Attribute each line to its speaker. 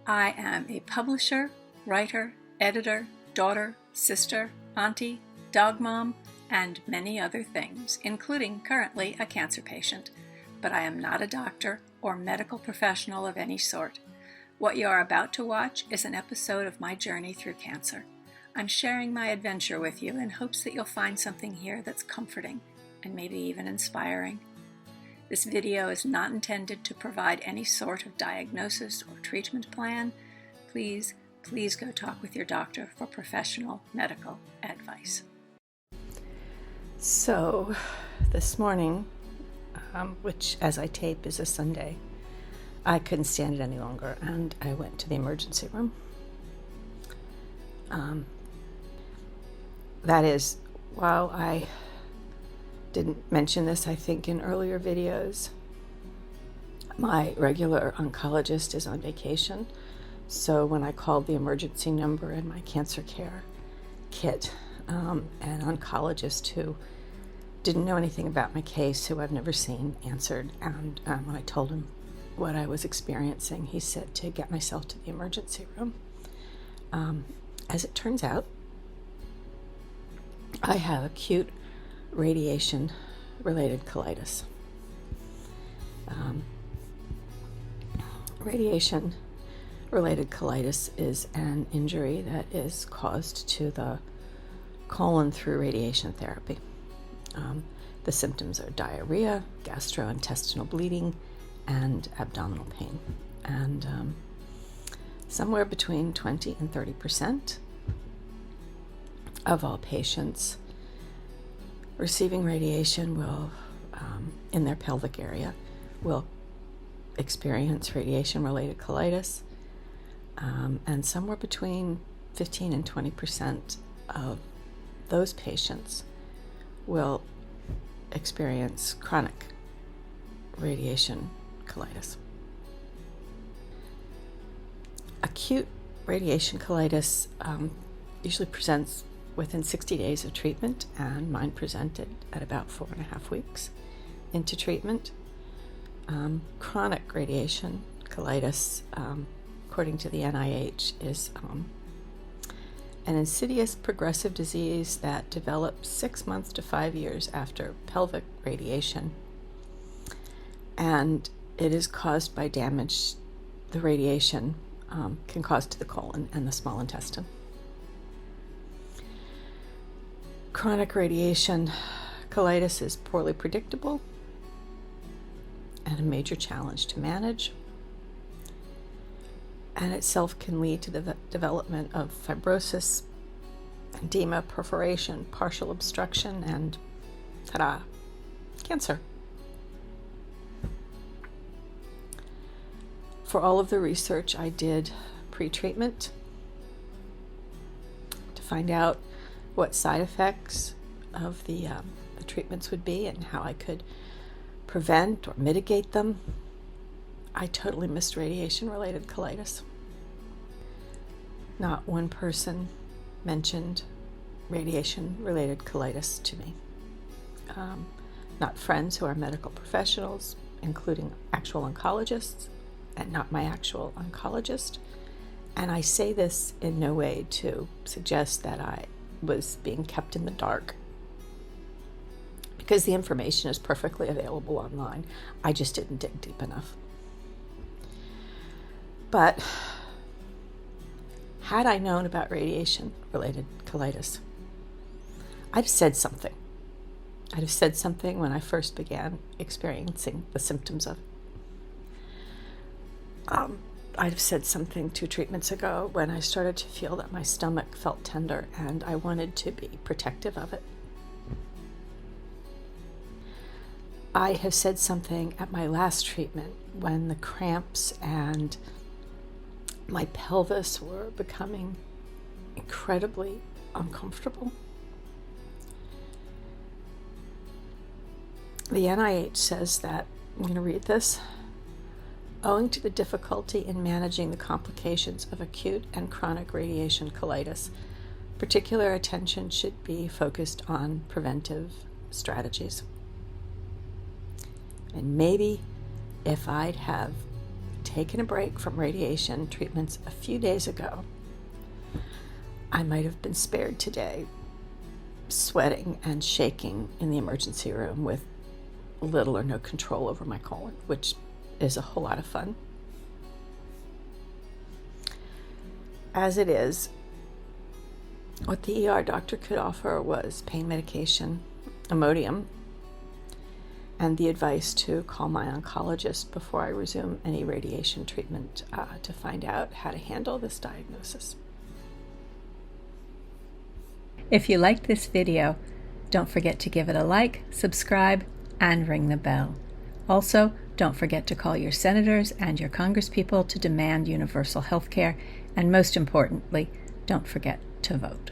Speaker 1: I am a publisher, writer, editor, daughter, sister, auntie, dog mom, and many other things, including currently a cancer patient. But I am not a doctor or medical professional of any sort. What you are about to watch is an episode of my journey through cancer. I'm sharing my adventure with you in hopes that you'll find something here that's comforting and maybe even inspiring. This video is not intended to provide any sort of diagnosis or treatment plan. Please go talk with your doctor for professional medical advice. So, this morning, which as I tape is a Sunday, I couldn't stand it any longer and I went to the emergency room. That is, while I didn't mention this, I think, in earlier videos, my regular oncologist is on vacation. So when I called the emergency number in my cancer care kit, an oncologist who didn't know anything about my case, who I've never seen, answered. And when I told him what I was experiencing, he said to get myself to the emergency room. As it turns out, I have acute radiation-related colitis. Radiation-related colitis is an injury that is caused to the colon through radiation therapy. The symptoms are diarrhea, gastrointestinal bleeding, and abdominal pain. And somewhere between 20 and 30% of all patients receiving radiation will, in their pelvic area, will experience radiation-related colitis, and somewhere between 15 and 20% of those patients will experience chronic radiation colitis. Acute radiation colitis usually presents within 60 days of treatment, and mine presented at about 4.5 weeks into treatment. Chronic radiation colitis, according to the NIH, is an insidious progressive disease that develops 6 months to 5 years after pelvic radiation, and it is caused by damage the radiation can cause to the colon and the small intestine. Chronic radiation colitis is poorly predictable and a major challenge to manage, and itself can lead to the development of fibrosis, edema, perforation, partial obstruction, and ta-da, cancer. For all of the research I did pre-treatment to find out what side effects of the treatments would be and how I could prevent or mitigate them, I totally missed radiation-related colitis. Not one person mentioned radiation-related colitis to me. Not friends who are medical professionals, including actual oncologists, and not my actual oncologist. And I say this in no way to suggest that I was being kept in the dark, because the information is perfectly available online. I just didn't dig deep enough. But had I known about radiation-related colitis, I'd have said something. I'd have said something when I first began experiencing the symptoms of it. I'd have said something 2 treatments ago when I started to feel that my stomach felt tender and I wanted to be protective of it. I have said something at my last treatment when the cramps and my pelvis were becoming incredibly uncomfortable. The NIH says that, I'm going to read this, owing to the difficulty in managing the complications of acute and chronic radiation colitis, particular attention should be focused on preventive strategies. And maybe if I'd have taken a break from radiation treatments a few days ago, I might have been spared today, sweating and shaking in the emergency room with little or no control over my colon, which is a whole lot of fun. As it is, what the ER doctor could offer was pain medication, Imodium, and the advice to call my oncologist before I resume any radiation treatment to find out how to handle this diagnosis.
Speaker 2: If you liked this video, don't forget to give it a like, subscribe, and ring the bell. Also, don't forget to call your senators and your congresspeople to demand universal health care, and most importantly, don't forget to vote.